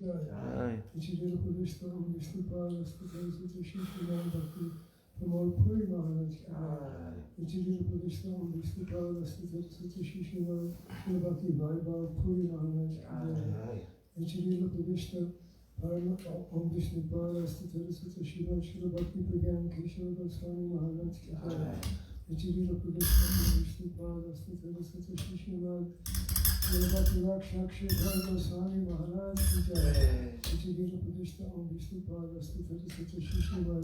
Jai. Srila Pradeshta Om Vishnupada Sthita Sutta Shishimam Bhakti Pramod Puri Maharaj ki jai. Srila Pradeshta Om Vishnupada Sthita Sutta Shishimam Bhakti Vaibhav Puri Maharaj ki jai. Srila Pradeshta Om Vishnupada Sthita Sutta Shishimam Bhakti Pragyan Keshava Swami Maharaj ki jai. Srila Pradeshta Om Vishnupada Sthita Sutta Shishimam Bhakti Rakshakshi Bhargava Swami Maharaj ki jai. Srila Pradeshta Om Vishnupada Sthita Sutta Shishimam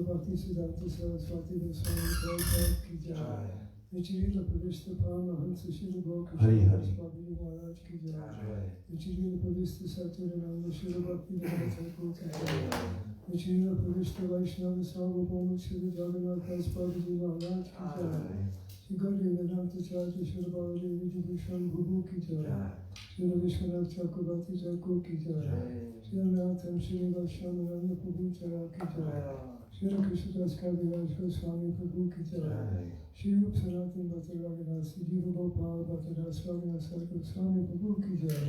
Bhakti Siddhanta Saraswati Swami Maharaj ki jai. Srila Pradeshta Paramahansa Srila Gokishara Swami Maharaj ki jai. Srila Pradeshta Satyarananda Srila Bhakti Thakur ki jai. Srila Pradeshta Vaishnava Sarvabhauma Srila Jagannath Das Prabhuji Maharaj ki jai. Shri Gauri Vedanta Charya Srila Baladevi Vibhushan Bhubu ki jai. Srila Vishwanath Chakravarti Thakur ki jai. Srila Natham Srila Shamananda Prabhu Chara ki jai. Srila Krishnadas Kaviraj Swami Prabhu ki jai. Shri Rup Sanatan Bhatta Raghunath Sri Jiva Gopal Bhatta Das Raghunath Swami Prabhu ki jai.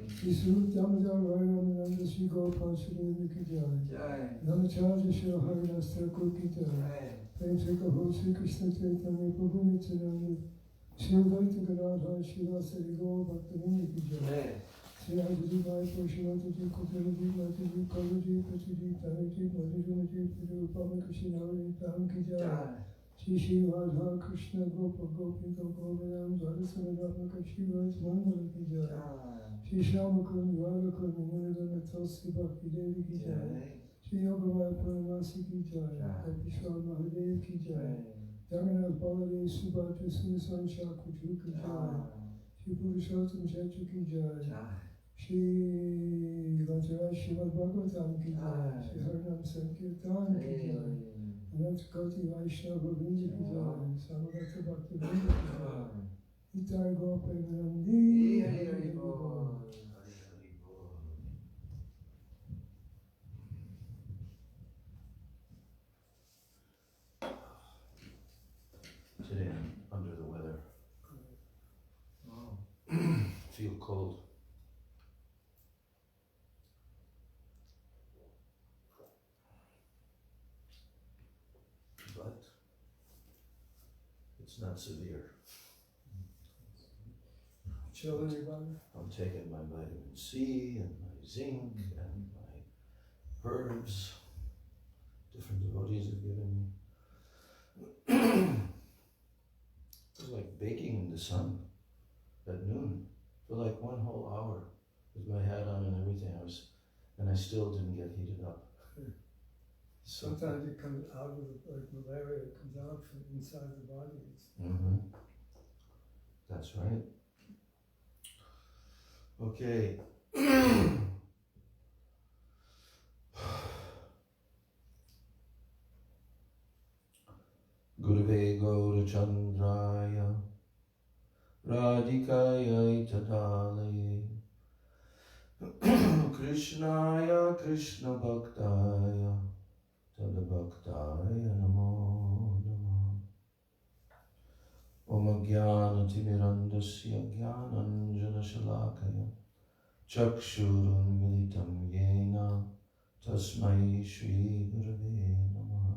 Shri Surup Damodar Rai Ramananda Shri Gopal Sri ki jai. Namacharya Shri Haridas Thakur ki jai. Prem se kaho Shri Krishna Chaitanya Prabhu Nityananda Shri Advaita Gadadhar Shri Vasari Gaur Bhaktivinoda ki jai. Shri Advaita Bhai Prashimata Ji Kutara Ji Mata Ji Kalu Ji Pati Ji Tana Ji Madhurana Ji Purupama Krishna Navani Tam ki jai. Shri Shri Radha Krishna Gopa Gopika Govinam Dvarasana Ratnaka Shri Raj Mandala ki jai. Shri Shamakun Radhakun Munadana Tulsi Bhakti Devi ki jai. Shri Yogamaya Puranasi ki jai. Kapishwar Mahadev ki jai. Jagannath Baladev Subhadra Sunasan Shakuchu ki jai. Shri Purushottam Chetra ki jai. Shri Vantaraj Srimad Bhagavatam ki jai. Shri Harinam Sankirtan ki jai. Ananta Koti Vaishnava Vrinda ki jai. Samagata Bhakti Vrinda ki jai. Itai Gopa Nandi Hari Bol. Today I'm under the weather. Feel cold. But it's not severe. I'm taking my vitamin C and my zinc and my herbs. Different devotees have given me. It was like baking in the sun at noon for like 1 whole hour with my hat on and everything. And I still didn't get heated up. Sometimes it comes out of like malaria, it comes out from inside the body. Mm-hmm. That's right. Okay. Gurave Gaurachandraya Radhikaya Tadalaye Krishnaya Krishna Bhaktaya Tadabhaktaya Namo Namo Om Jnana Timirandasya Jnananjana Shalakaya Chakshurun Militam Yena Tasmai Shri Gurave Namaha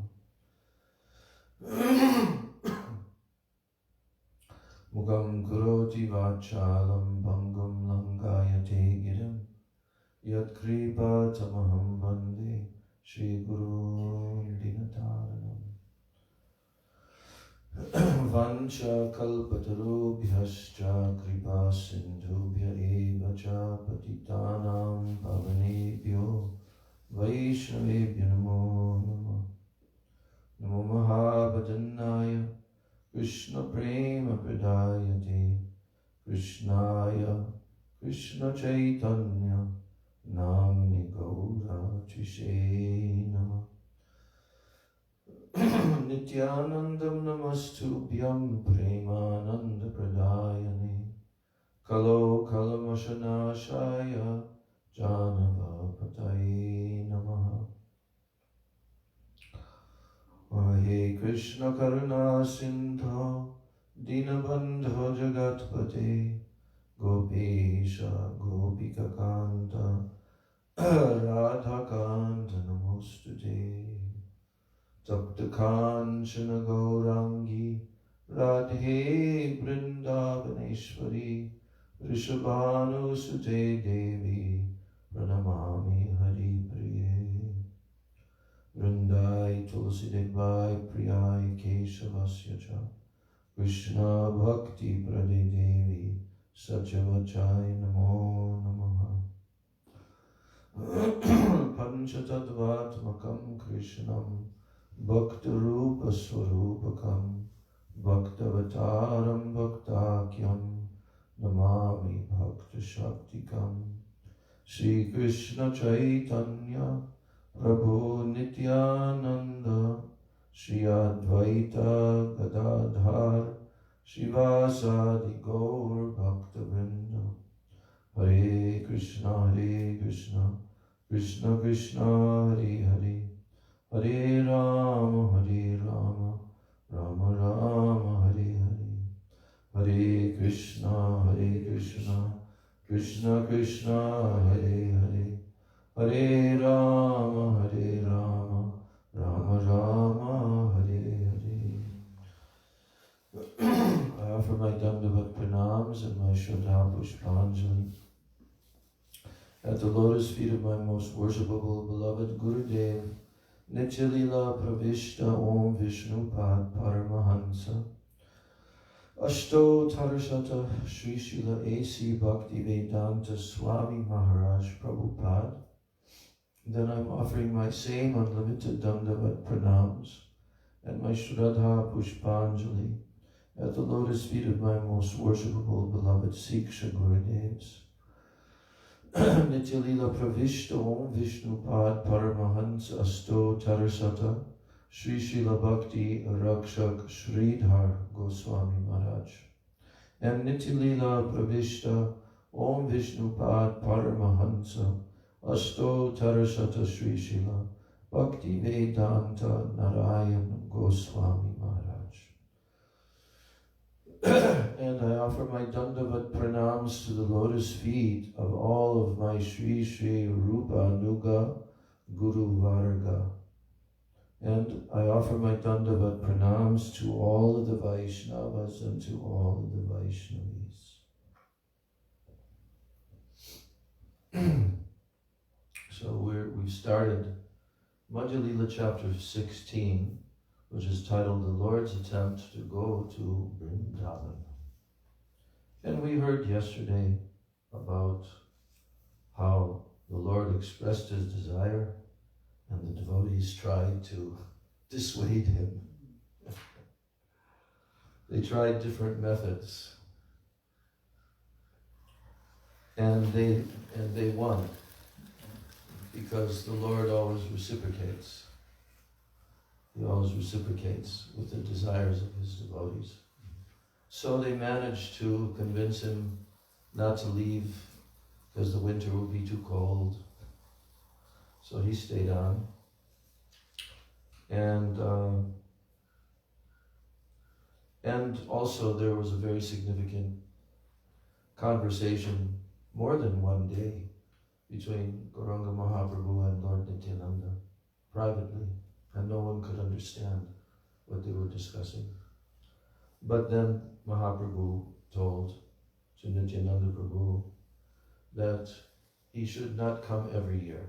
Mugam Kuroti Vachalam Bhangam Langayate Giram Yat Kripa Tamaham Bande Shri Guru Dinataranam Vancha Kalpatarubhyascha Kripa Sindhubhya Eva Cha Patitanam Pavanebhyo Vaishnavebhyo Namo Namah Namo Mahabhadannaya Krishna Prema Pradayate Krishnaya Krishna Chaitanya Namni Gaura Chishe Nama Nityanandam Namastubhyam Premananda Pradayane Kalo Kalamashanashaya Janava Pataye Namaha He Krishna Karuna Sindho Dinabandho Jagatpate Gopesha Gopika Kanta Tapta Kanchana Gaurangi Radhe Vrindavaneshwari Rishabhanu Sute Devi Pranamami Hari Priye Vrindai Tulsi Devai Priyai Keshavasya Cha Krishna Bhakti Prade Devi Satyavachai Namo Namaha Panchatattvatmakam Krishnam Bhakta Rupa Swarupakam Bhaktavataram Bhaktakyam Namami Bhakta Shaktikam Shri Krishna Chaitanya Prabhu Nityananda Shri Advaita Gadadhar Shivasadi Gaur Bhakta Vrinda Hare Krishna Krishna Krishna Hare Hare Hare Rama Rama Rama Hare Hare Hare Krishna Krishna Krishna Hare Hare Hare Rama Rama Rama Hare Hare. I offer my Dandavat Pranams and my Shraddha Pushpanjali at the lotus feet of my most worshipable beloved Gurudev, Nityalila Pravishta Om Vishnu Pad Paramahansa Ashto Tarashata Sri Srila A.C. Bhakti Vedanta Swami Maharaj Prabhupada. Then I'm offering my same unlimited Dandavat Pranams and my Shraddha Pushpanjali at the lotus feet of my most worshipable beloved Siksha Gurudevs. Nityalila Pravishta Om Vishnu Pad Paramahansa Asto Tarasata Sri Srila Bhakti Rakshak Sridhar Goswami Maharaj. And Nityalila Pravishta Om Vishnu Pad Paramahansa Asto Tarasata Sri Srila Bhakti Vedanta Narayan Goswami Maharaj. And I offer my Dandavat Pranams to the lotus feet of all of my Sri Sri Rupa Nuga Guru Varga. And I offer my Dandavat Pranams to all of the Vaishnavas and to all of the Vaishnavis. So we've started Madhya Lila chapter 16, which is titled The Lord's Attempt to Go to Vrindavan. And we heard yesterday about how the Lord expressed his desire and the devotees tried to dissuade him. They tried different methods. And they won, because the Lord always reciprocates. He always reciprocates with the desires of his devotees. So they managed to convince him not to leave because the winter would be too cold. So he stayed on. And also there was a very significant conversation, more than one day, between Gauranga Mahaprabhu and Lord Nityananda, privately, and no one could understand what they were discussing. But then Mahaprabhu told to Nityananda Prabhu that he should not come every year,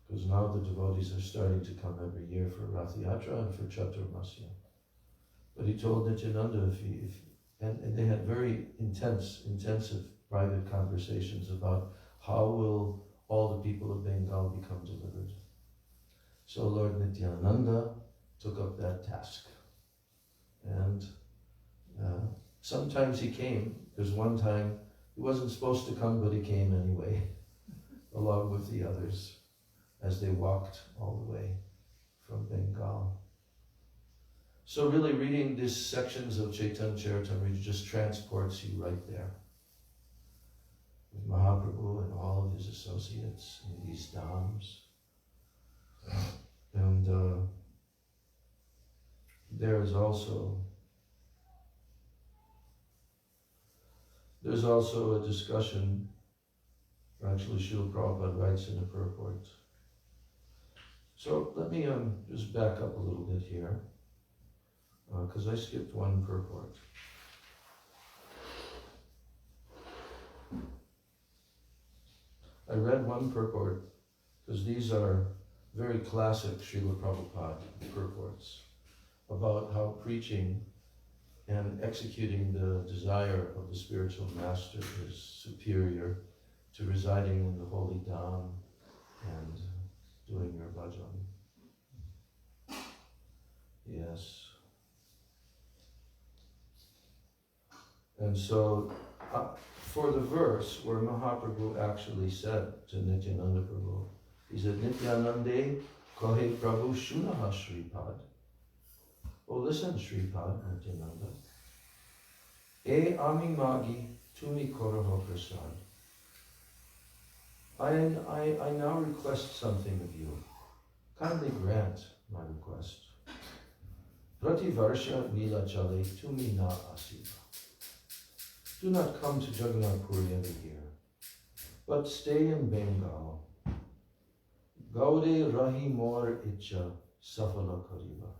because now the devotees are starting to come every year for Rath Yatra and for Chaturmasya. But he told Nityananda and they had very intensive private conversations about how will all the people of Bengal become delivered. So Lord Nityananda took up that task. And sometimes he came. There's one time he wasn't supposed to come, but he came anyway, along with the others, as they walked all the way from Bengal. So really reading these sections of Chaitanya Charitamrita just transports you right there, with Mahaprabhu and all of his associates in these dhams. And there's also a discussion, or actually Srila Prabhupada writes in the purport. So let me just back up a little bit here, because I skipped one purport. I read one purport because these are very classic Srila Prabhupada purports about how preaching and executing the desire of the spiritual master is superior to residing in the holy dham and doing your bhajan. Yes. And so, for the verse where Mahaprabhu actually said to Nityananda Prabhu, he said, Nityanande kohe Prabhu shunaha Shripad. Oh, listen, Shripad, Nityananda. E ami magi tumi koroho prasad. I now request something of you. Kindly grant my request. Prativarsha nila chale tumi na asiva. Do not come to Jagannath Puri every year, but stay in Bengal. Gaude rahi mor icha safala kariva.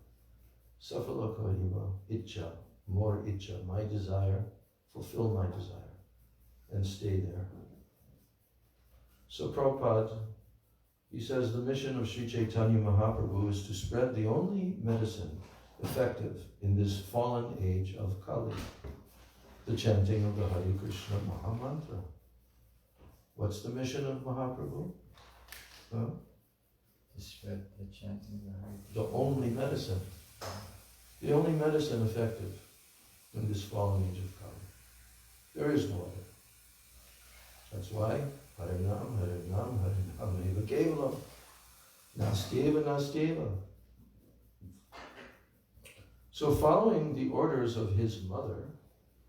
Safala kariva, icha, more icha, my desire, fulfill my desire, and stay there. So Prabhupada, he says the mission of Sri Chaitanya Mahaprabhu is to spread the only medicine effective in this fallen age of Kali, the chanting of the Hare Krishna Maha Mantra. What's the mission of Mahaprabhu? Huh? To spread the chanting of the Hare Krishna. The only medicine. The only medicine effective in this fallen age of Kali. There is no other. That's why Harinam, Harinam, Harinam, Eva Kevalam, Nastyeva, Nastyeva. So following the orders of his mother,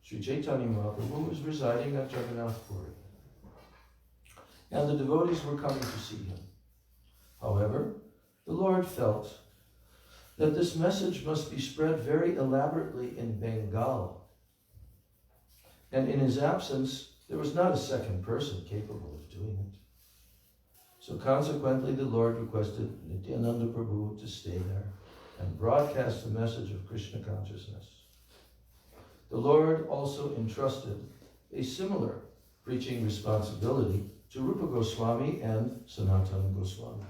Sri Chaitanya Mahaprabhu was residing at Jagannath Puri. And the devotees were coming to see him. However, the Lord felt that this message must be spread very elaborately in Bengal. And in his absence, there was not a second person capable of doing it. So consequently, the Lord requested Nityananda Prabhu to stay there and broadcast the message of Krishna consciousness. The Lord also entrusted a similar preaching responsibility to Rupa Goswami and Sanatana Goswami.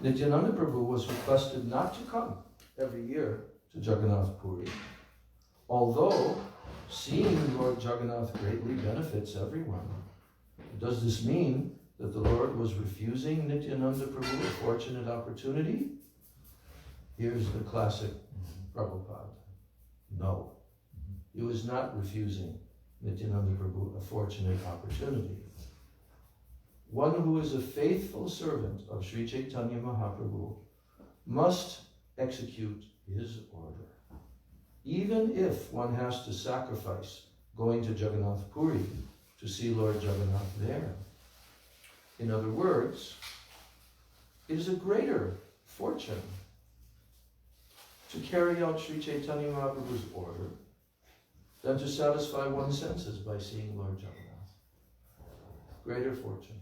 Nityananda Prabhu was requested not to come every year to Jagannath Puri, although seeing Lord Jagannath greatly benefits everyone. Does this mean that the Lord was refusing Nityananda Prabhu a fortunate opportunity? Here's the classic Prabhupada. No, he was not refusing Nityananda Prabhu a fortunate opportunity. One who is a faithful servant of Sri Chaitanya Mahaprabhu must execute his order, even if one has to sacrifice going to Jagannath Puri to see Lord Jagannath there. In other words, it is a greater fortune to carry out Sri Chaitanya Mahaprabhu's order than to satisfy one's senses by seeing Lord Jagannath. Greater fortune.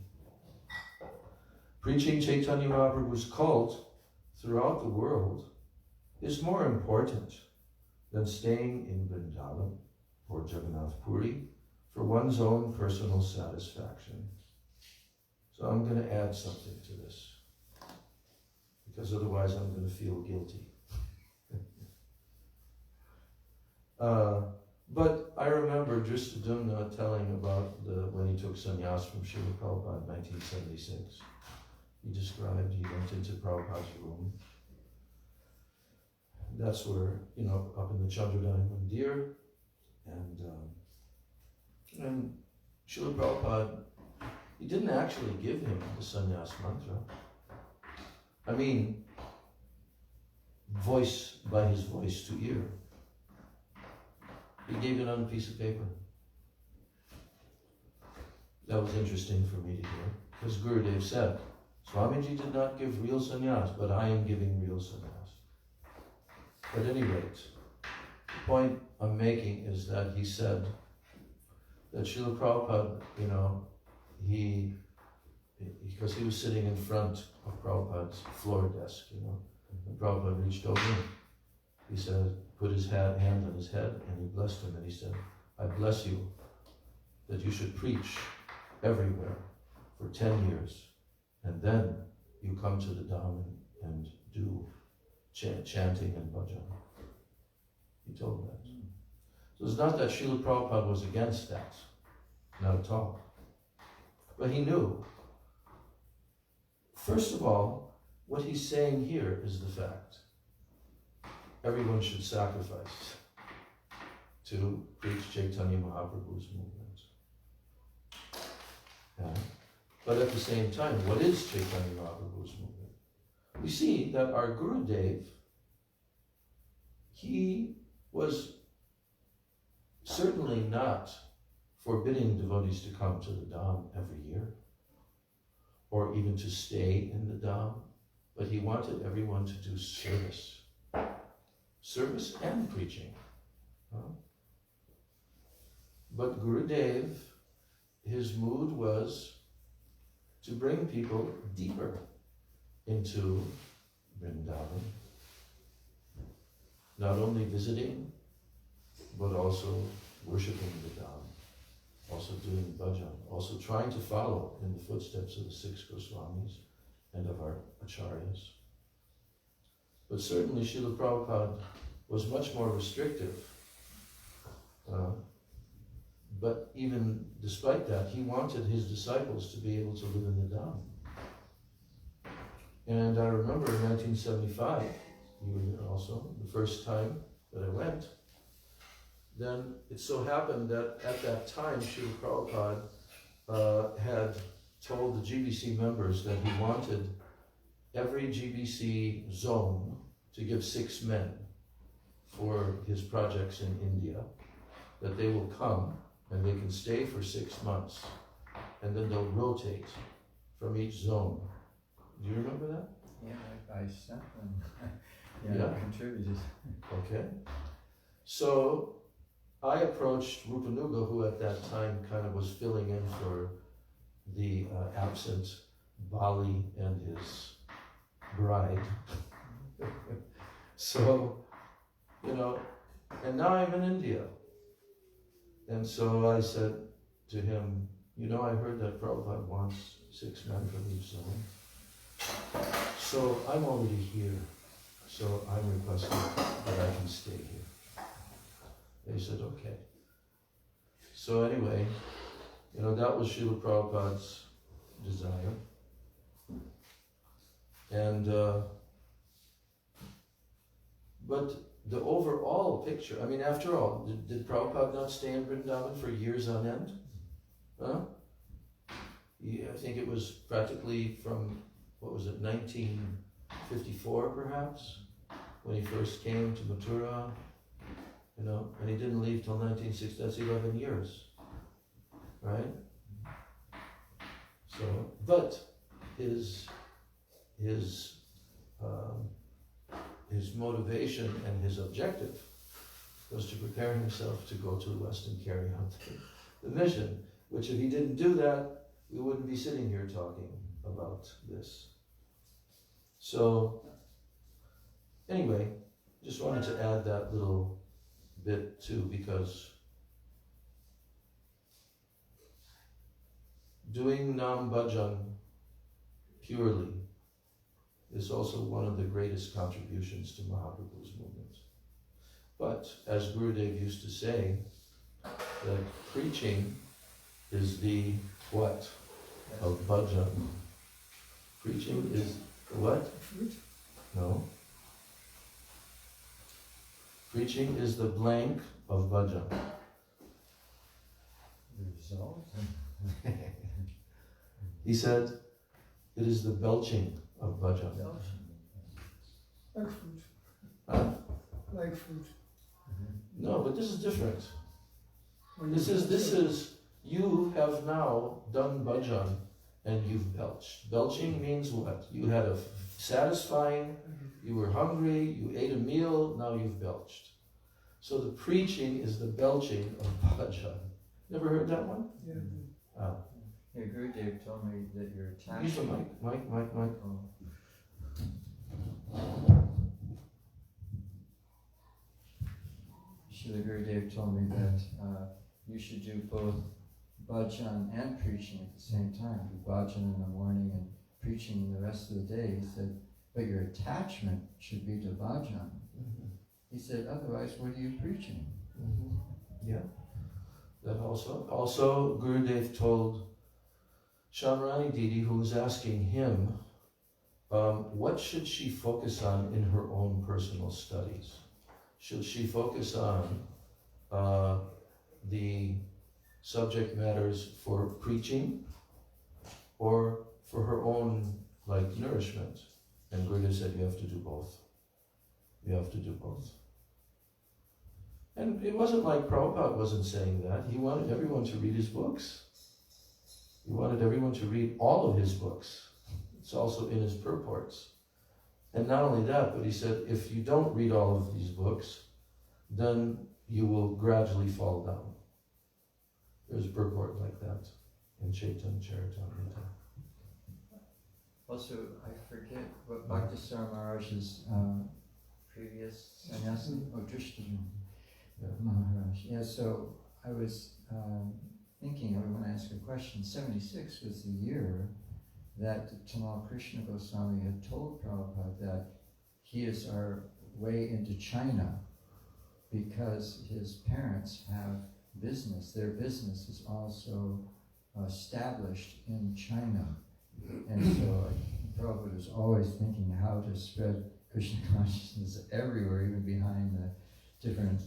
Preaching Chaitanya Mahaprabhu's cult throughout the world is more important than staying in Vrindavan or Jagannath Puri for one's own personal satisfaction. So I'm going to add something to this, because otherwise I'm going to feel guilty. But I remember Dristadumna telling about when he took sannyas from Srila Prabhupada in 1976. He described he went into Prabhupada's room. That's where, up in the Chandradani Mandir, and Srila Prabhupada, he didn't actually give him the sannyas mantra. I mean, voice by his voice to ear. He gave it on a piece of paper. That was interesting for me to hear, because Gurudev said, Swamiji did not give real sannyas, but I am giving real sannyas. At any rate, the point I'm making is that he said that Srila Prabhupada, because he was sitting in front of Prabhupada's floor desk, you know. And Prabhupada reached over him. He said, put his hand on his head, and he blessed him, and he said, I bless you that you should preach everywhere for 10 years, and then you come to the Dham and do chanting and bhajan. He told him that. So it's not that Srila Prabhupada was against that, not at all. But he knew, first of all, what he's saying here is the fact. Everyone should sacrifice to preach Chaitanya Mahaprabhu's movement. Yeah. But at the same time, what is Chaitanya Mahaprabhu's movement? We see that our Gurudev, he was certainly not forbidding devotees to come to the Dham every year, or even to stay in the Dham, but he wanted everyone to do service. Service and preaching. But Gurudev, his mood was to bring people deeper into Vrindavan. Not only visiting, but also worshipping the Dham, also doing bhajan, also trying to follow in the footsteps of the 6 Goswamis and of our acharyas. But certainly Srila Prabhupada was much more restrictive. But even despite that, he wanted his disciples to be able to live in the Dham. And I remember in 1975, you were there also, the first time that I went, then it so happened that at that time, Srila Prabhupada had told the GBC members that he wanted every GBC zone to give 6 men for his projects in India, that they will come and they can stay for 6 months, and then they'll rotate from each zone. Do you remember that? Yeah, I sent them. Yeah. Contributed. Okay. So I approached Rupanuga, who at that time kind of was filling in for the absent Bali and his bride. So, you know, and now I'm in India. And so I said to him, you know, I heard that Prabhupada wants 6 men from each zone. So I'm already here. So I'm requesting that I can stay here. They said, okay. So anyway, you know, that was Srila Prabhupada's desire. And, but the overall picture, I mean, after all, did Prabhupada not stay in Vrindavan for years on end? Huh? Yeah, I think it was practically from, what was it, 1954 perhaps, when he first came to Mathura, you know, and he didn't leave till 1960, that's 11 years, right? So, but his motivation and his objective was to prepare himself to go to the West and carry out the mission, which if he didn't do that, we wouldn't be sitting here talking about this. So, anyway, just wanted to add that little bit too, because doing Nam Bhajan purely is also one of the greatest contributions to Mahaprabhu's movement. But as Gurudev used to say, that preaching is the what of bhajan? Preaching is the what? Fruit. No. Preaching is the blank of bhajan. The result? He said, it is the belching of bhajan. Like fruit. Huh? Like fruit. No, but this is different. When This you is, you have now done bhajan and you've belched. Belching means what? You had a satisfying, you were hungry, you ate a meal, now you've belched. So the preaching is the belching of bhajan. Never heard that one? Yeah. Ah. Yeah, Gurudev told me that your Use the attachment. mic. Oh. Srila Gurudev told me that you should do both bhajan and preaching at the same time. Do bhajan in the morning and preaching the rest of the day. He said, but your attachment should be to bhajan. Mm-hmm. He said, otherwise, what are you preaching? Mm-hmm. Yeah. That also Gurudev told Shamrani Didi, who was asking him, what should she focus on in her own personal studies? Should she focus on the subject matters for preaching or for her own nourishment? And Gurudev said you have to do both. You have to do both. And it wasn't like Prabhupada wasn't saying that. He wanted everyone to read his books. He wanted everyone to read all of his books. It's also in his purports. And not only that, but he said, if you don't read all of these books, then you will gradually fall down. There's a purport like that in Chaitanya Charitamrita. Also, I forget what Bhaktisara Maharaj's previous sannyasi, Drishti Maharaj. Yeah, so I was thinking, I want to ask a question. 76 was the year that Tamal Krishna Goswami had told Prabhupada that he is our way into China because his parents have business. Their business is also established in China. And so Prabhupada was always thinking how to spread Krishna consciousness everywhere, even behind the different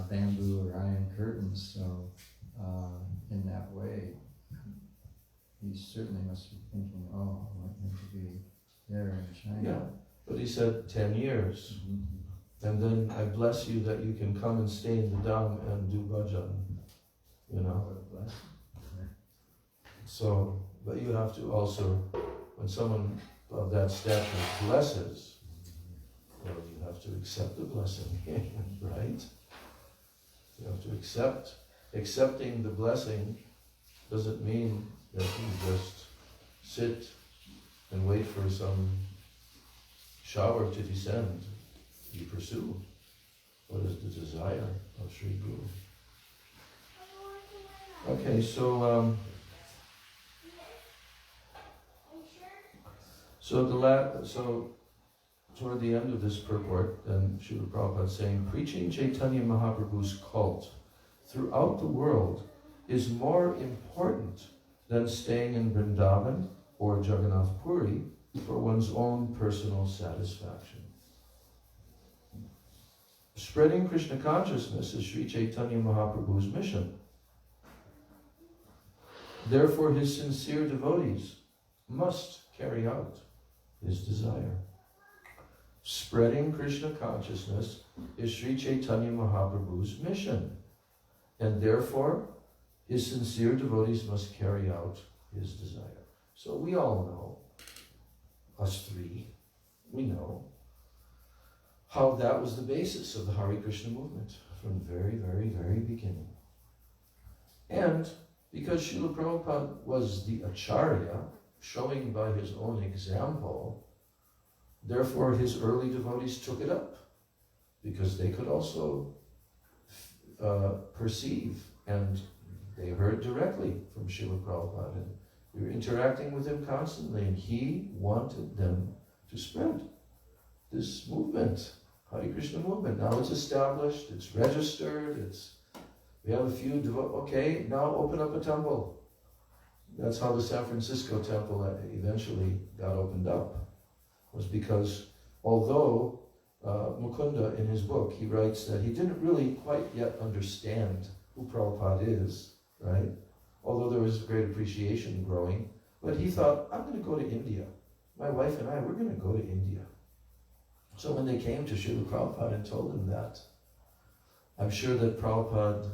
bamboo or iron curtains. So in that way, he certainly must be thinking, oh, I want him to be there in China. Yeah, but he said 10 years. Mm-hmm. And then I bless you that you can come and stay in the Dham and do bhajan. You know? So, but you have to also, when someone of that stature blesses, well, you have to accept the blessing, right? You have to accept. Accepting the blessing doesn't mean that you just sit and wait for some shower to descend. You pursue what is the desire of Sri Guru. Okay, so toward the end of this purport, then Srila Prabhupada is saying, preaching Chaitanya Mahaprabhu's cult throughout the world is more important than staying in Vrindavan or Jagannath Puri for one's own personal satisfaction. Spreading Krishna consciousness is Sri Chaitanya Mahaprabhu's mission. Therefore, his sincere devotees must carry out his desire. Spreading Krishna consciousness is Sri Chaitanya Mahaprabhu's mission, and therefore, his sincere devotees must carry out his desire. So we all know, us three, we know how that was the basis of the Hare Krishna movement from the very, very, very beginning. And because Srila Prabhupada was the Acharya, showing by his own example, therefore his early devotees took it up, because they could also perceive, and they heard directly from Srila Prabhupada, and we were interacting with him constantly, and he wanted them to spread this movement, Hare Krishna movement. Now it's established, it's registered, we have a few okay, now open up a temple. That's how the San Francisco temple eventually got opened up, was because although Mukunda in his book, he writes that he didn't really quite yet understand who Prabhupada is, right? Although there was great appreciation growing, but he thought, I'm going to go to India. My wife and I, we're going to go to India. So when they came to Srila Prabhupada and told him that, I'm sure that Prabhupada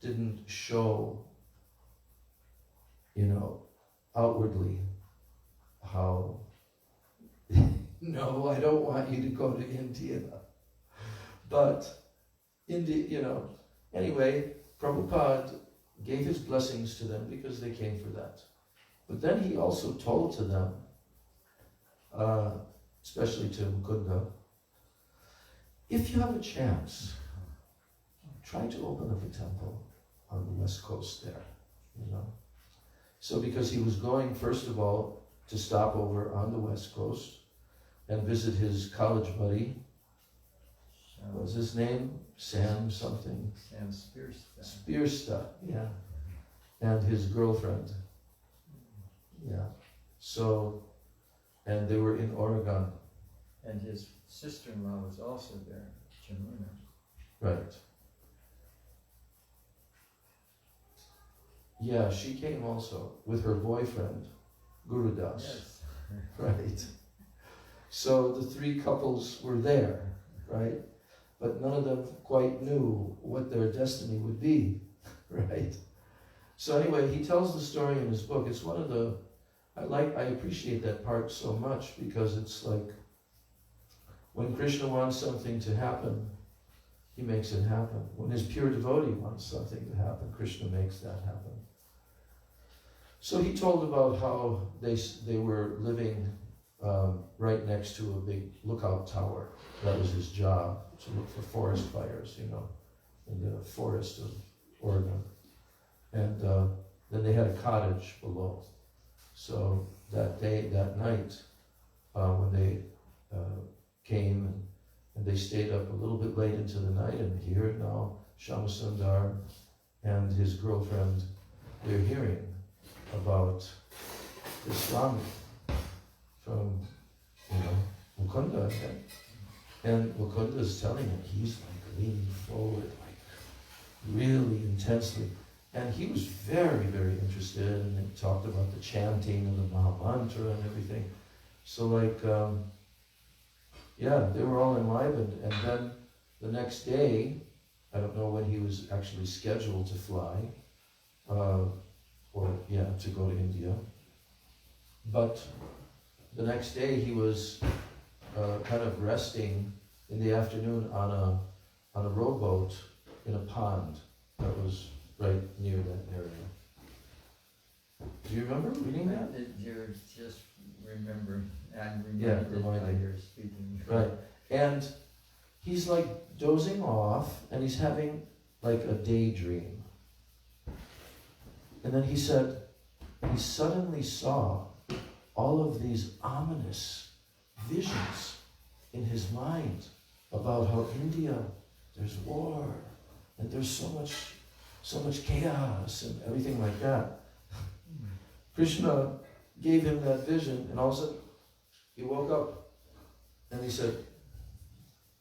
didn't show, outwardly how, no, I don't want you to go to India. But, India, anyway, Prabhupada gave his blessings to them because they came for that. But then he also told to them, especially to Mukunda, if you have a chance, try to open up a temple on the west coast there, you know. So because he was going, first of all, to stop over on the west coast and visit his college buddy. What was his name? Sam something. Sam Spearsta. Spearsta, yeah. And his girlfriend. Yeah. So, and they were in Oregon. And his sister-in-law was also there, Jamuna. Right. Yeah, she came also with her boyfriend, Gurudev. Yes. Right. So the three couples were there, right? But none of them quite knew what their destiny would be, right? So anyway, he tells the story in his book. It's one of the, I appreciate that part so much because it's like, when Krishna wants something to happen, he makes it happen. When his pure devotee wants something to happen, Krishna makes that happen. So he told about how they were living right next to a big lookout tower. That was his job, to look for forest fires, you know, in the forest of Oregon. And then they had a cottage below. So that night, when they came and they stayed up a little bit late into the night, and here now Shamasundar and his girlfriend, they're hearing about the Swami from, you know, Mukunda. And Mukunda is telling him, he's like leaning forward, like really intensely. And he was very, very interested, and they talked about the chanting of the Mahamantra and everything. So like, yeah, they were all enlivened. And then the next day, I don't know when he was actually scheduled to fly, to go to India. But the next day he was kind of resting in the afternoon on a rowboat in a pond that was right near that area. Do you remember reading that? You just remember, and Yeah, reminded by reminding. your speaking. Right. And he's like dozing off, and he's having like a daydream. And then he said, he suddenly saw all of these ominous visions in his mind about how India, there's war, and there's so much chaos and everything like that. Krishna gave him that vision, and all of a sudden he woke up and he said,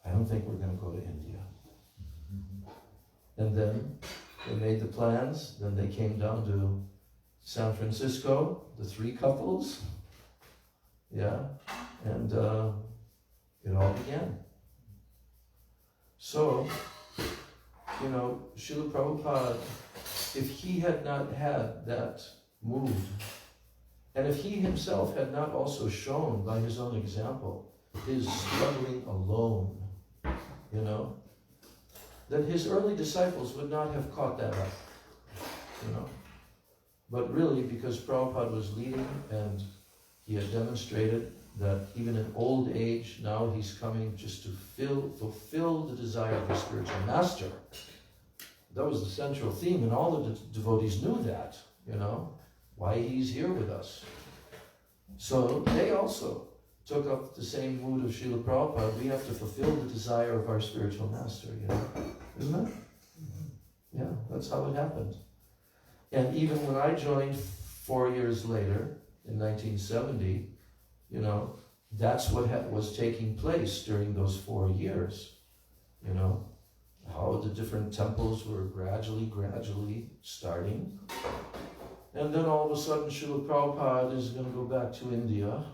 I don't think we're going to go to India. And then they made the plans, then they came down to San Francisco, the three couples, yeah, and it all began. So, you know, Srila Prabhupada, if he had not had that mood, and if he himself had not also shown by his own example, his struggling alone, you know, then his early disciples would not have caught that up, you know. But really, because Prabhupada was leading and he had demonstrated that even in old age, now he's coming just to fulfill the desire of the spiritual master. That was the central theme, and all the devotees knew that, you know, why he's here with us. So they also took up the same mood of Srila Prabhupada. We have to fulfill the desire of our spiritual master, you know, isn't it? Yeah, that's how it happened. And even when I joined 4 years later, in 1970, you know, that's what was taking place during those 4 years, you know, how the different temples were gradually starting. And then all of a sudden, Srila Prabhupada is going to go back to India.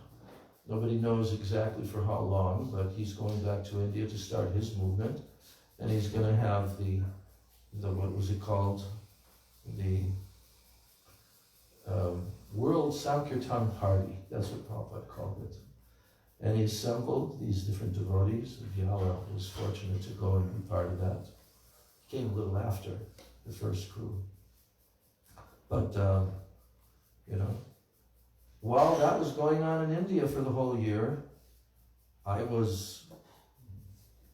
Nobody knows exactly for how long, but he's going back to India to start his movement. And he's going to have the what was it called? The World Sankirtan Party. That's what Prabhupada called it. And he assembled these different devotees. Vyala was fortunate to go and be part of that. Came a little after the first crew. But, while that was going on in India for the whole year, I was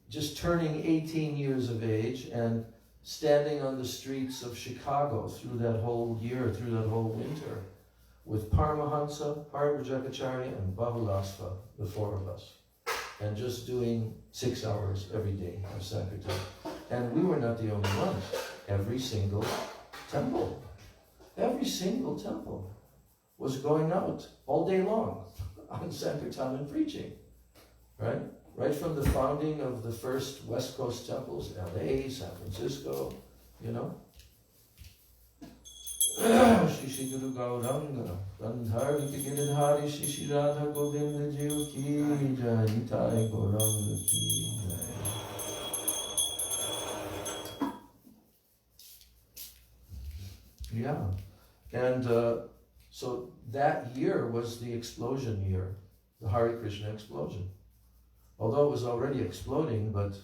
just turning 18 years of age and standing on the streets of Chicago through that whole year, through that whole winter, with Paramahansa, Paramajakacharya, and Bahulasva, the four of us, and just doing 6 hours every day of Sankirtan. And we were not the only ones. Every single temple was going out all day long on Sankirtan and preaching, right? Right from the founding of the first West Coast temples, LA, San Francisco, Shri Guru Gauranga, Gandhar Giridhari Shri Radha Govinda Jiv Ki Jai, Nitai Gauranga Ki Jai. Yeah, and so that year was the explosion year, the Hare Krishna explosion. Although it was already exploding, but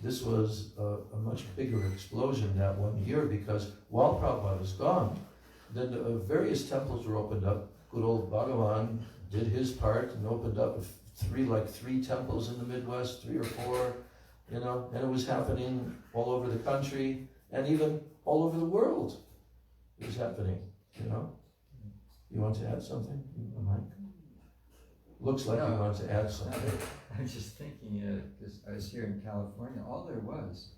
this was a much bigger explosion that one year, because while Prabhupada was gone, then various temples were opened up. Good old Bhagavan did his part and opened up three temples in the Midwest, 3 or 4, and it was happening all over the country and even all over the world. It was happening, You want to add something, Mike? Looks like you want to add something. I was just thinking, because I was here in California, all there was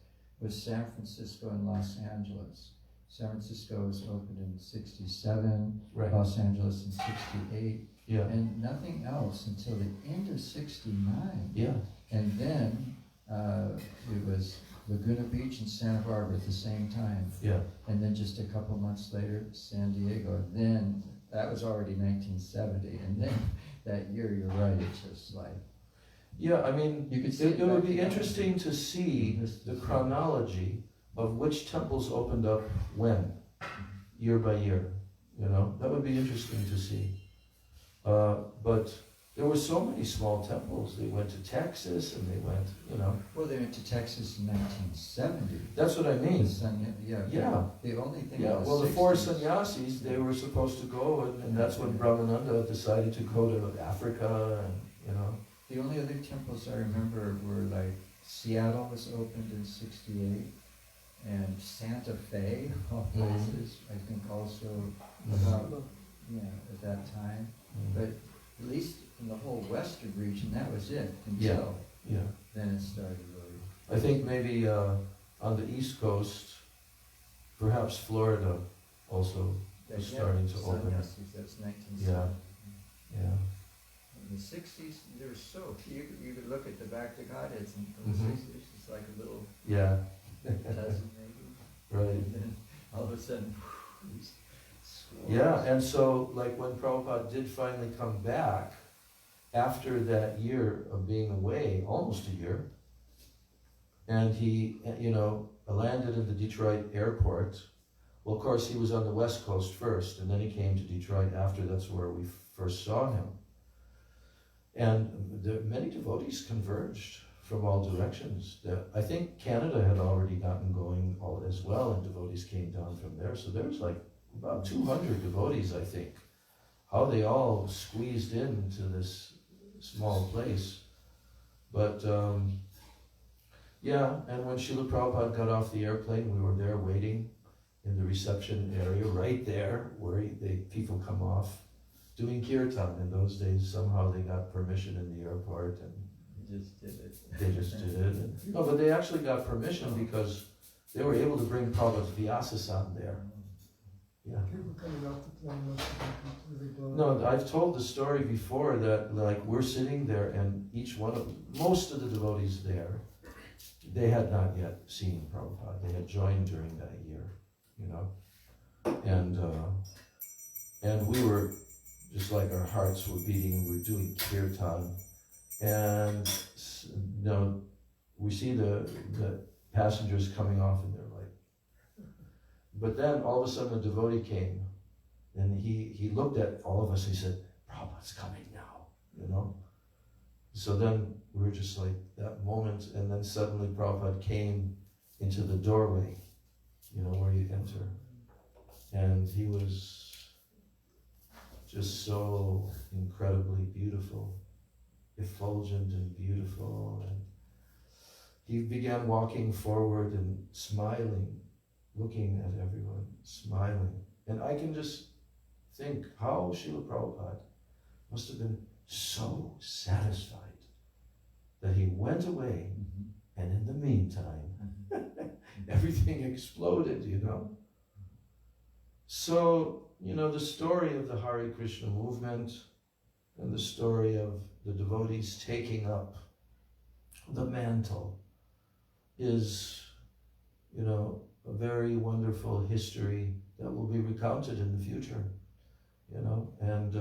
San Francisco and Los Angeles. San Francisco was opened in 67, right. Los Angeles in 68, yeah. And nothing else until the end of 69. Yeah. And then it was Laguna Beach and Santa Barbara at the same time. Yeah. And then just a couple months later, San Diego. Then that was already 1970. And then that year, you're right, it's just like... Yeah, I mean, you could it would be interesting to see the chronology of which temples opened up when, year by year, That would be interesting to see. But there were so many small temples. They went to Texas and they went, Well, they went to Texas in 1970. That's what I mean. Yeah. The only thing. Yeah, well, the 4 sannyasis, they were supposed to go, and that's when Brahmananda decided to go to Africa, and, The only other temples I remember were like Seattle was opened in 68, and Santa Fe, all places, I think also at that time. But at least in the whole western region, that was it until then it started really. I think maybe on the East Coast, perhaps Florida also was starting to open. That's 1970. Yeah. In the 60s, there were so few. You could look at the Bhakti Godheads in the 60s, it's like a little dozen maybe. Right. And then all of a sudden, these swarms. Yeah, and so like when Prabhupada did finally come back, after that year of being away, almost a year, and he, landed in the Detroit airport. Well, of course, he was on the West Coast first, and then he came to Detroit after. That's where we first saw him. And many devotees converged from all directions. I think Canada had already gotten going all as well, and devotees came down from there. So there was like about 200 devotees, I think. How they all squeezed into this small place. But and when Srila Prabhupada got off the airplane, we were there waiting in the reception area, right there where people come off, doing kirtan. In those days, somehow they got permission in the airport, and they just did it. No, but they actually got permission because they were able to bring Prabhupada's Vyasa-san there. Yeah. People coming off the plane. No, I've told the story before that like we're sitting there, and most of the devotees there, they had not yet seen Prabhupada. They had joined during that year, and we were just like our hearts were beating. We were doing kirtan, and we see the passengers coming off, and they're like. But then all of a sudden a devotee came, and he looked at all of us. He said, "Prabhupada's coming now," So then we were just like that moment, and then suddenly Prabhupada came into the doorway, where you enter. And he was just so incredibly beautiful, effulgent and beautiful. And he began walking forward and smiling, looking at everyone, smiling. And I can just think how Srila Prabhupada must have been so satisfied that he went away, and in the meantime, everything exploded, you know. So, you know, the story of the Hare Krishna movement and the story of the devotees taking up the mantle is, you know, a very wonderful history that will be recounted in the future, you know, and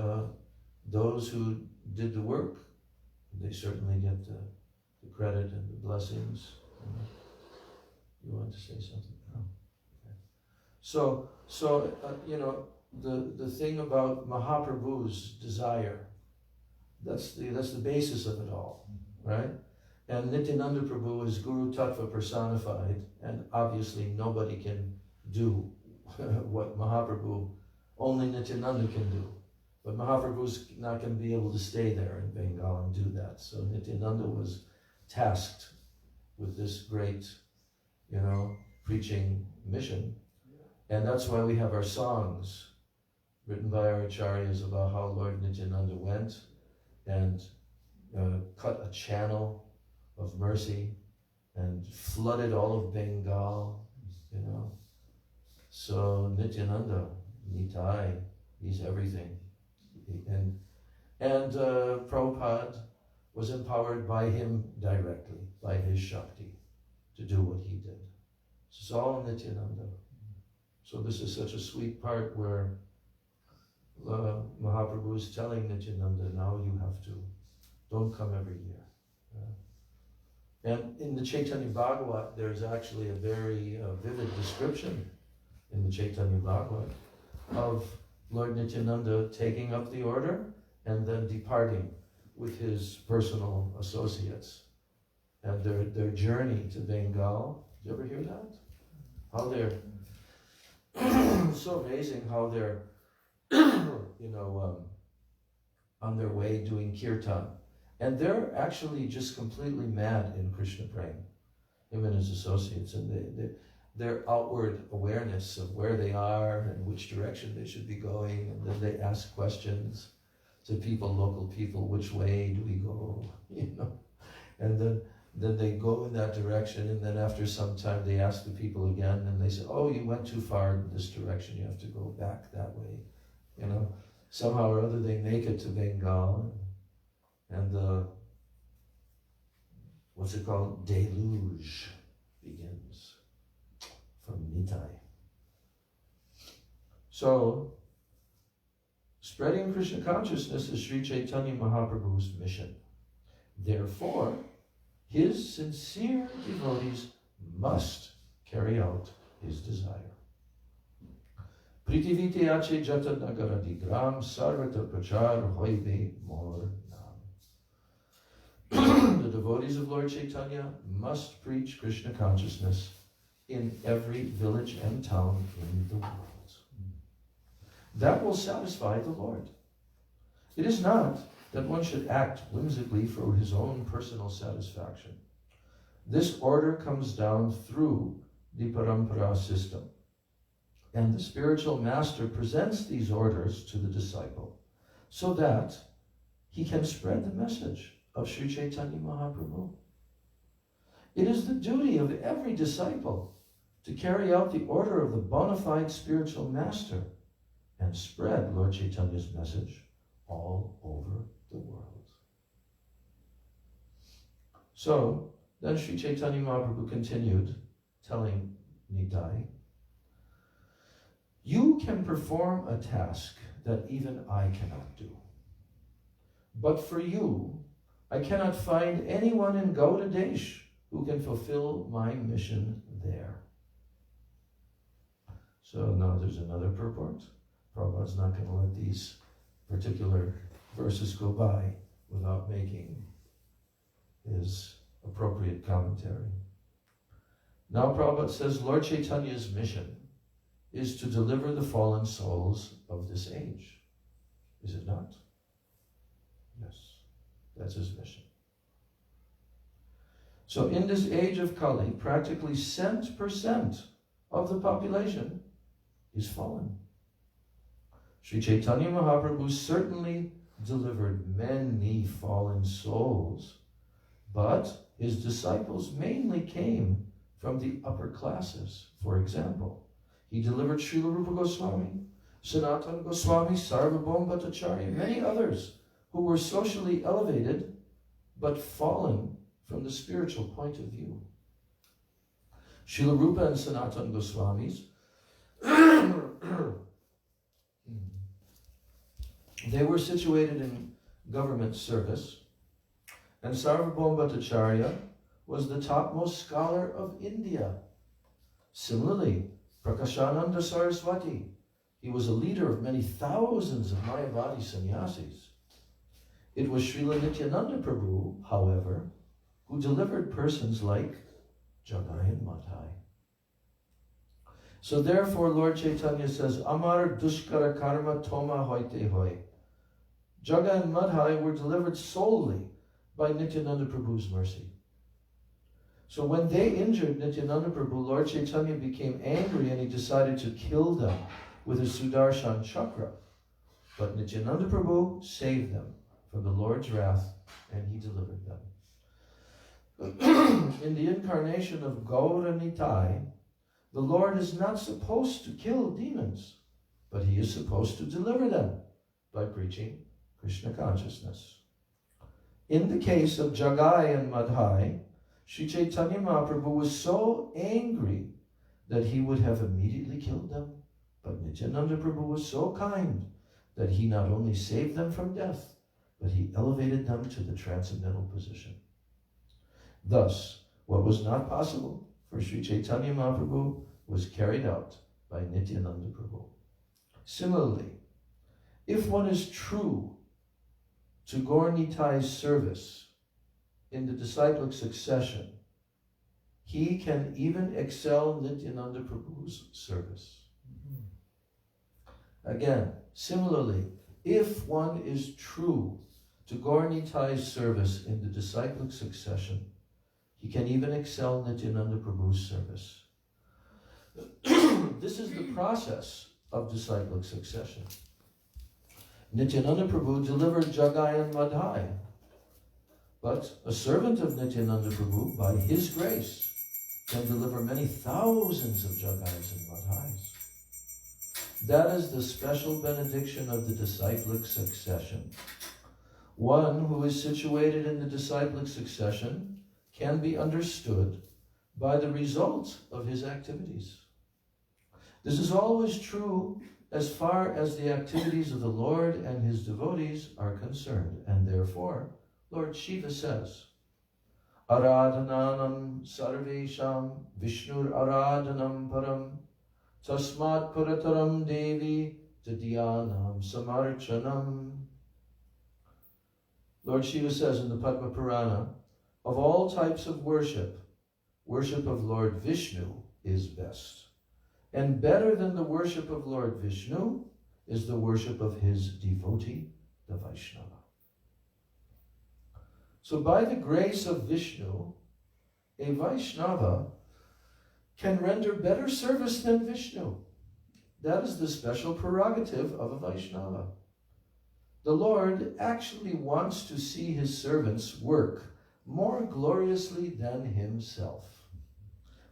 those who did the work, they certainly get the credit and the blessings. You want to say something? No? Okay. So you know, the thing about Mahaprabhu's desire, that's the basis of it all, right? And Nityananda Prabhu is Guru Tattva personified, and obviously nobody can do what Mahaprabhu, only Nityananda can do. But Mahaprabhu's not going to be able to stay there in Bengal and do that. So Nityananda was tasked with this great, you know, preaching mission. And that's why we have our songs written by our acharyas about how Lord Nityananda went and cut a channel of mercy and flooded all of Bengal, you know. So Nityananda, Nitai, he's everything. And Prabhupada was empowered by him directly, by his Shakti, to do what he did. It's all Nityananda. So this is such a sweet part where Mahaprabhu is telling Nityananda, now you have to, don't come every year. And in the Chaitanya Bhagavat, there's actually a very vivid description in the Chaitanya Bhagavat of Lord Nityananda taking up the order and then departing with his personal associates. And their journey to Bengal. Did you ever hear that? How they're so amazing how they're you know, on their way doing kirtan. And they're actually just completely mad in Krishna praying, him and his associates, and their outward awareness of where they are and which direction they should be going, and then they ask questions to people, local people, which way do we go, you know, and then they go in that direction, and then after some time they ask the people again, and they say, oh, you went too far in this direction, you have to go back that way, you know. Somehow or other they make it to Bengal, and the, what's it called, deluge begins from Nitai. So, spreading Krishna consciousness is Sri Chaitanya Mahaprabhu's mission. Therefore, his sincere devotees must carry out his desire. Pritivite ache jata nagaradi gram sarvata prachar hoibe mor nam. The devotees of Lord Chaitanya must preach Krishna consciousness in every village and town in the world. That will satisfy the Lord. It is not that one should act whimsically for his own personal satisfaction. This order comes down through the parampara system, and the spiritual master presents these orders to the disciple so that he can spread the message of Sri Chaitanya Mahaprabhu. It is the duty of every disciple to carry out the order of the bona fide spiritual master and spread Lord Chaitanya's message all over the world. So, then Sri Chaitanya Mahaprabhu continued, telling Nitai, you can perform a task that even I cannot do. But for you, I cannot find anyone in Gauda Desh who can fulfill my mission there. So now there's another purport. Prabhupada's not going to let these particular verses go by without making his appropriate commentary. Now Prabhupada says Lord Chaitanya's mission is to deliver the fallen souls of this age. Is it not? Yes, that's his mission. So in this age of Kali, practically 100% of the population is fallen. Sri Chaitanya Mahaprabhu certainly delivered many fallen souls, but his disciples mainly came from the upper classes. For example, he delivered Srila Rupa Goswami, Sanatana Goswami, Sarvabhauma Bhattacharya, many others who were socially elevated but fallen from the spiritual point of view. Srila Rupa and Sanatana Goswamis, they were situated in government service, and Sarvabhauma Bhattacharya was the topmost scholar of India. Similarly, Prakashananda Saraswati, he was a leader of many thousands of Mayavadi sannyasis. It was Srila Nityananda Prabhu, however, who delivered persons like Jagai and Madhai. So therefore, Lord Chaitanya says, Amar Dushkara Karma Toma Hoite Hoi. Jagai and Madhai were delivered solely by Nityananda Prabhu's mercy. So when they injured Nityananda Prabhu, Lord Chaitanya became angry and he decided to kill them with his Sudarshan Chakra. But Nityananda Prabhu saved them from the Lord's wrath and he delivered them. In the incarnation of Gaura Nitai, the Lord is not supposed to kill demons, but he is supposed to deliver them by preaching Krishna consciousness. In the case of Jagai and Madhai, Sri Chaitanya Mahaprabhu was so angry that he would have immediately killed them. But Nityananda Prabhu was so kind that he not only saved them from death, but he elevated them to the transcendental position. Thus, what was not possible for Sri Chaitanya Mahaprabhu was carried out by Nityananda Prabhu. Similarly, if one is true to Gaur Nitai's service in the disciplic succession, he can even excel Nityananda Prabhu's service. Again, similarly, if one is true to Gaur Nitai's service in the disciplic succession, he can even excel Nityananda Prabhu's service. This is the process of disciplic succession. Nityananda Prabhu delivered Jagai and Madhai, but a servant of Nityananda Prabhu, by his grace, can deliver many thousands of Jagais and Madhais. That is the special benediction of the disciplic succession. One who is situated in the disciplic succession can be understood by the result of his activities. This is always true as far as the activities of the Lord and his devotees are concerned, and therefore Lord Shiva says, Aradhananam sarvesham Vishnur aradhanam param tasmat parataram devi tadyanam samarchanam. Lord Shiva says in the Padma Purana, of all types of worship, worship of Lord Vishnu is best. And better than the worship of Lord Vishnu is the worship of his devotee, the Vaishnava. So by the grace of Vishnu, a Vaishnava can render better service than Vishnu. That is the special prerogative of a Vaishnava. The Lord actually wants to see his servants work more gloriously than himself.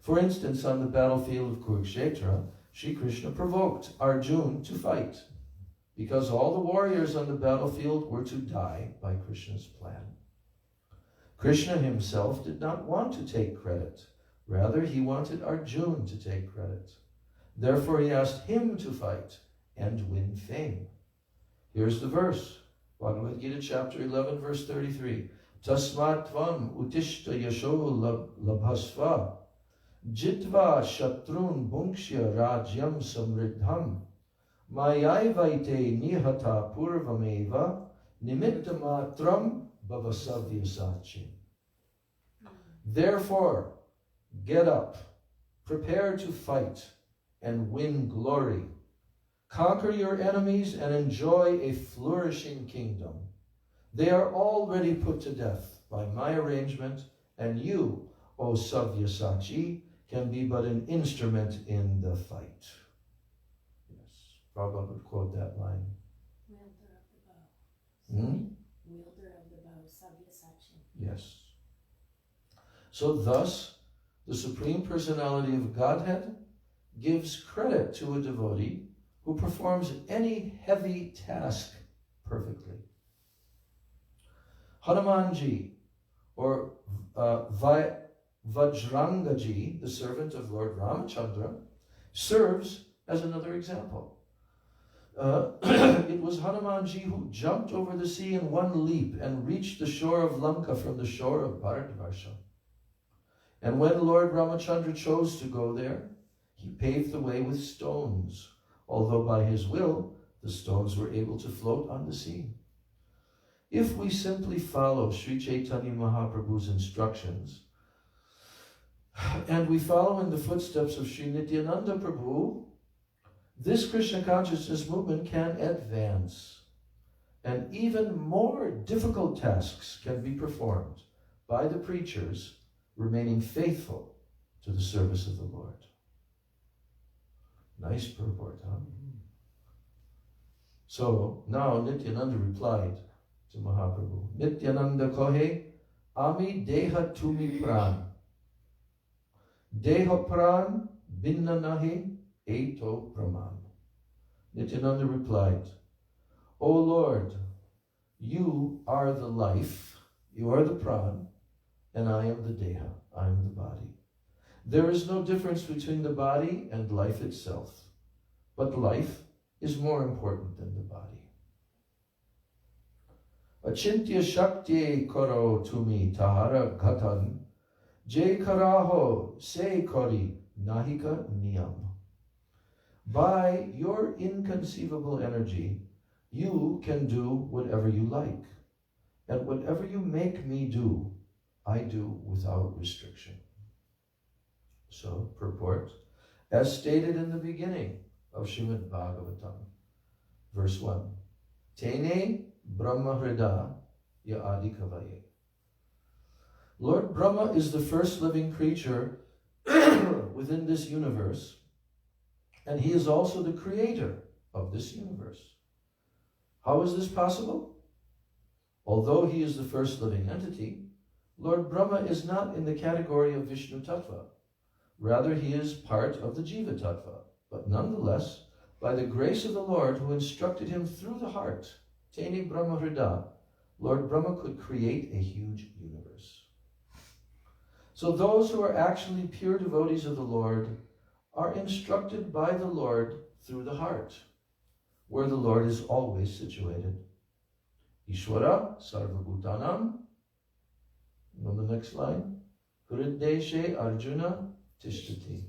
For instance, on the battlefield of Kurukshetra, Shri Krishna provoked Arjuna to fight because all the warriors on the battlefield were to die by Krishna's plan. Krishna himself did not want to take credit. Rather, he wanted Arjuna to take credit. Therefore, he asked him to fight and win fame. Here's the verse, Bhagavad Gita chapter 11, verse 33. Tasmat tvam utishta yasho labhasva jitva shatrun bhunkshya rajyam samriddham mayaivaite nihata purvameva nimittamatram bhavasavyasachi. Therefore, get up, prepare to fight, and win glory. Conquer your enemies and enjoy a flourishing kingdom. They are already put to death by my arrangement, and you, O Sabyasachi, can be but an instrument in the fight. Yes, Prabhupada would quote that line. Wielder of the bow. Hmm? Wielder of the bow, Sabyasachi. Yes. So thus, the Supreme Personality of Godhead gives credit to a devotee who performs any heavy task perfectly. Hanumanji, or Vajrangaji, the servant of Lord Ramachandra, serves as another example. It was Hanumanji who jumped over the sea in one leap and reached the shore of Lanka from the shore of Bharatvarsha. And when Lord Ramachandra chose to go there, he paved the way with stones, although by his will, the stones were able to float on the sea. If we simply follow Sri Chaitanya Mahaprabhu's instructions, and we follow in the footsteps of Sri Nityananda Prabhu, this Krishna consciousness movement can advance, and even more difficult tasks can be performed by the preachers remaining faithful to the service of the Lord. Nice purport, huh? So now Nityananda replied to Mahaprabhu, Nityananda kohe, ami deha tumi pran. Deha pran binna nahi eto praman. Nityananda replied, O Lord, you are the life, you are the pran, and I am the deha, I am the body. There is no difference between the body and life itself, but life is more important than the body. Achintya shakti karo tumi tahara ghatan, je karaho se kori nahika niyam. By your inconceivable energy, you can do whatever you like, and whatever you make me do, I do without restriction. So, purport, as stated in the beginning of Srimad Bhagavatam, verse 1, Tene Brahma Hrida Ya Adi Kavaye. Lord Brahma is the first living creature within this universe, and he is also the creator of this universe. How is this possible? Although he is the first living entity, Lord Brahma is not in the category of Vishnu Tattva. Rather, he is part of the Jiva Tattva. But nonetheless, by the grace of the Lord who instructed him through the heart, Teni Brahma Hrida, Lord Brahma could create a huge universe. So those who are actually pure devotees of the Lord are instructed by the Lord through the heart, where the Lord is always situated. Ishwara Sarvabhutanam. On the next line, Hrideshe Arjuna Tishtati,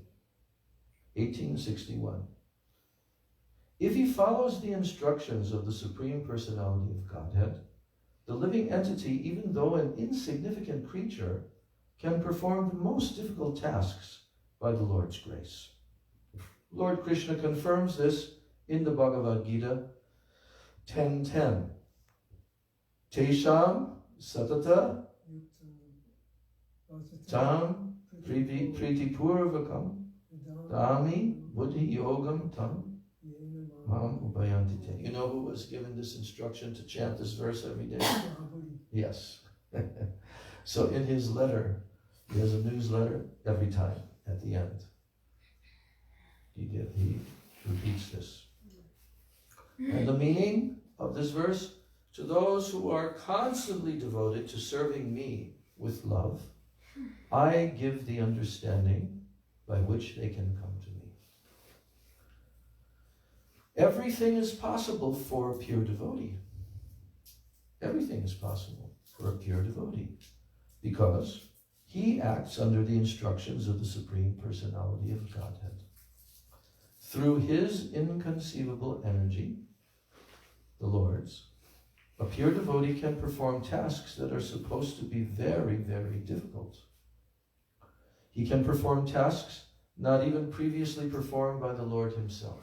1861. If he follows the instructions of the Supreme Personality of Godhead, the living entity, even though an insignificant creature, can perform the most difficult tasks by the Lord's grace. Lord Krishna confirms this in the Bhagavad Gita 10:10. Tesham satata tam priti purvakam dami buddhi yogam tam mam upayantite. You know who was given this instruction to chant this verse every day? Yes. So in his letter, he has a newsletter every time at the end. He repeats this. And the meaning of this verse, to those who are constantly devoted to serving me with love, I give the understanding by which they can come to me. Everything is possible for a pure devotee. Everything is possible for a pure devotee, because he acts under the instructions of the Supreme Personality of Godhead. Through his inconceivable energy, the Lord's, a pure devotee can perform tasks that are supposed to be very, very difficult. He can perform tasks not even previously performed by the Lord himself.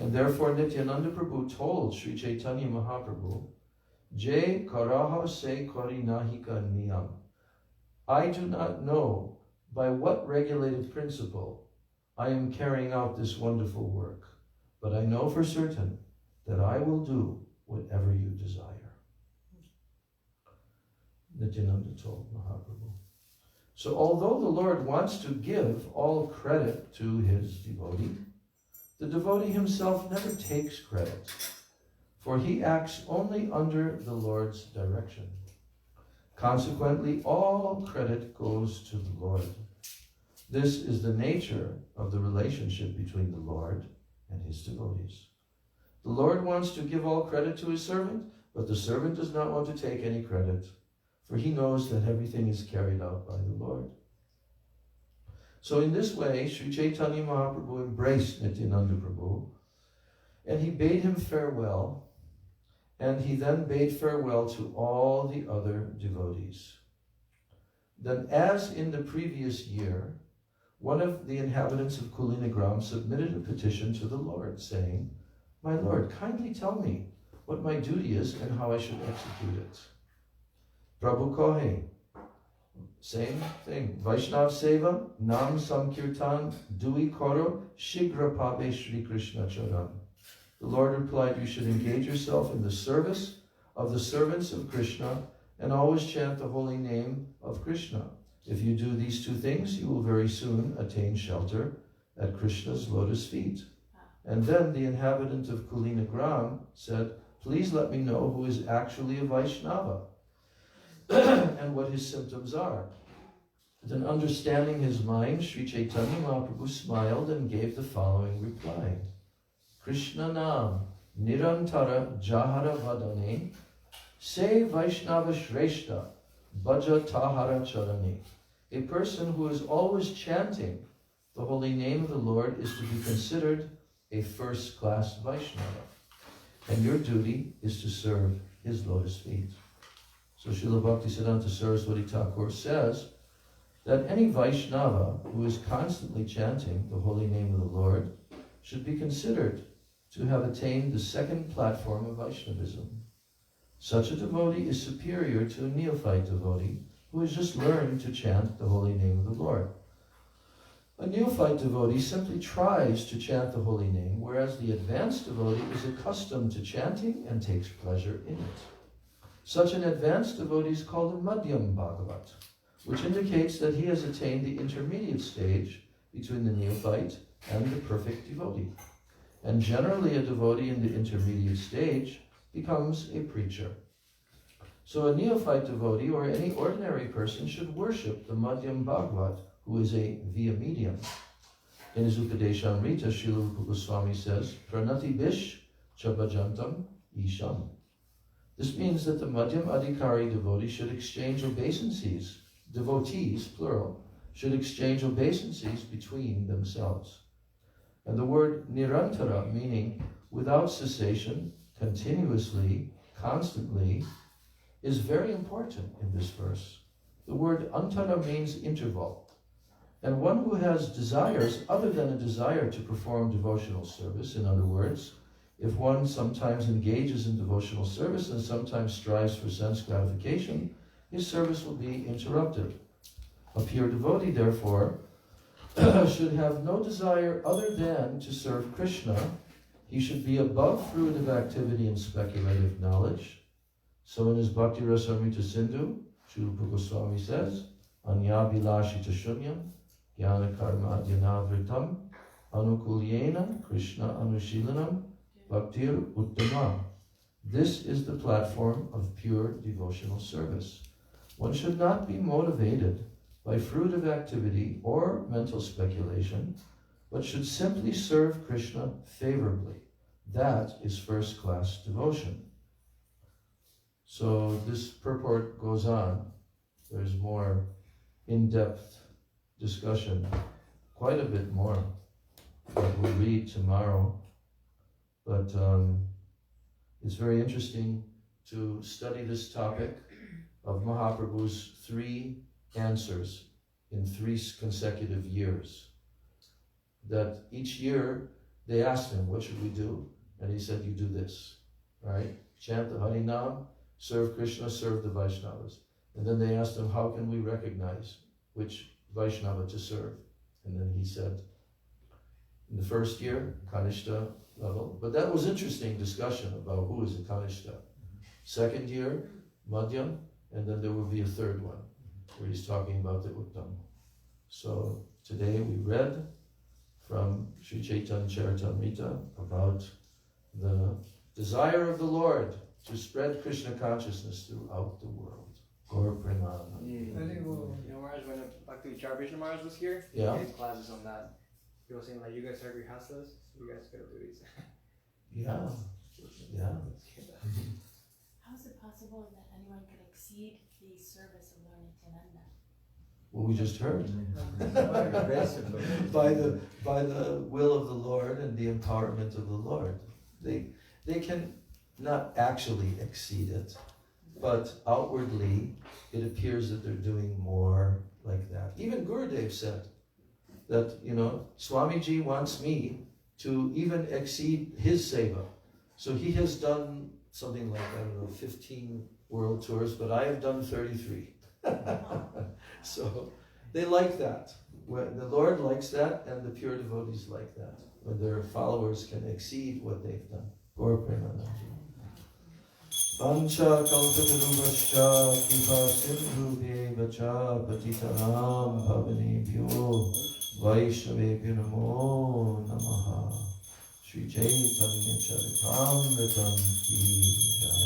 And therefore Nityananda Prabhu told Sri Chaitanya Mahaprabhu, Jai karaha se kari nahika niyam. I do not know by what regulated principle I am carrying out this wonderful work, but I know for certain that I will do whatever you desire. Nityananda told Mahaprabhu. So although the Lord wants to give all credit to his devotee, the devotee himself never takes credit, for he acts only under the Lord's direction. Consequently, all credit goes to the Lord. This is the nature of the relationship between the Lord and his devotees. The Lord wants to give all credit to his servant, but the servant does not want to take any credit, for he knows that everything is carried out by the Lord. So in this way, Sri Chaitanya Mahaprabhu embraced Nityananda Prabhu, and he bade him farewell, and he then bade farewell to all the other devotees. Then, as in the previous year, one of the inhabitants of Kulinagram submitted a petition to the Lord, saying, My Lord, kindly tell me what my duty is and how I should execute it. Prabhu Kohe, same thing. Vaishnav Seva, Nam Sankirtan, Dui Koro, Shigra Pabe Shri Krishna Charan. The Lord replied, you should engage yourself in the service of the servants of Krishna and always chant the holy name of Krishna. If you do these two things, you will very soon attain shelter at Krishna's lotus feet. And then the inhabitant of Kulinagram said, please let me know who is actually a Vaishnava and what his symptoms are. Then, understanding his mind, Sri Chaitanya Mahaprabhu smiled and gave the following reply. Krishna Nam Nirantara Jahara Vadane Se Vaishnava Shreshta Bhaja Tahara Charani. A person who is always chanting the holy name of the Lord is to be considered a first-class Vaishnava, and your duty is to serve his lotus feet. So Srila Bhaktisiddhanta Saraswati Thakur says that any Vaishnava who is constantly chanting the holy name of the Lord should be considered to have attained the second platform of Vaishnavism. Such a devotee is superior to a neophyte devotee who has just learned to chant the holy name of the Lord. A neophyte devotee simply tries to chant the holy name, whereas the advanced devotee is accustomed to chanting and takes pleasure in it. Such an advanced devotee is called a Madhyam Bhagavat, which indicates that he has attained the intermediate stage between the neophyte and the perfect devotee. And generally a devotee in the intermediate stage becomes a preacher. So a neophyte devotee or any ordinary person should worship the Madhyam Bhagavat, who is a via medium. In his Upadeshamrita, Srila Rupa Goswami says, Pranati Bish Chabhajantam Isham. This means that the Madhyam Adhikari devotee should exchange obeisances, devotees, plural, should exchange obeisances between themselves. And the word nirantara, meaning without cessation, continuously, constantly, is very important in this verse. The word antara means interval. And one who has desires other than a desire to perform devotional service, in other words, if one sometimes engages in devotional service and sometimes strives for sense gratification, his service will be interrupted. A pure devotee, therefore, should have no desire other than to serve Krishna. He should be above fruitive activity and speculative knowledge. So in his Bhakti Rasamrita Sindhu, Srila Goswami says, Anya Bilashita Shunyam, Jnana Karma Dhyana Anukulyena, Krishna Anushilanam, Bhaktir Uttama. This is the platform of pure devotional service. One should not be motivated by fruitive activity or mental speculation, but should simply serve Krishna favorably. That is first-class devotion. So this purport goes on. There's more in-depth discussion, quite a bit more, that we'll read tomorrow. But it's very interesting to study this topic of Mahaprabhu's 3 answers in 3 consecutive years. That each year they asked him, what should we do? And he said, you do this, right? Chant the Harinam, serve Krishna, serve the Vaishnavas. And then they asked him, how can we recognize which Vaishnava to serve? And then he said, in the first year, Kanishta level. But that was interesting discussion about who is a Kanishta. Second year, Madhyam, and then there will be a third one, where he's talking about the Uttam. So today we read from Sri Chaitanya Charitamrita about the desire of the Lord to spread Krishna consciousness throughout the world. Gaur Premanand. Maharaj, when Bhakti Vichar Vishnu Maharaj was here, he gave classes on that. He was saying, like, you guys are grihastas, you guys gotta do these. Yeah. How is it possible that anyone could exceed the service of Lord Nityananda? Well, we just heard. by the will of the Lord and the empowerment of the Lord. They can not actually exceed it, but outwardly it appears that they're doing more like that. Even Gurudev said that, Swamiji wants me to even exceed his seva. So he has done something like, 15 world tours, but I have done 33. So they like that. When the Lord likes that, and the pure devotees like that, when their followers can exceed what they've done. Gaur Premanand. Pancha kalpatarubhascha kipa sindhubheva cha patitanam pavanebhyo vaishnavebhyo namo namaha. Sri Chaitanya Charitamritam ki jai.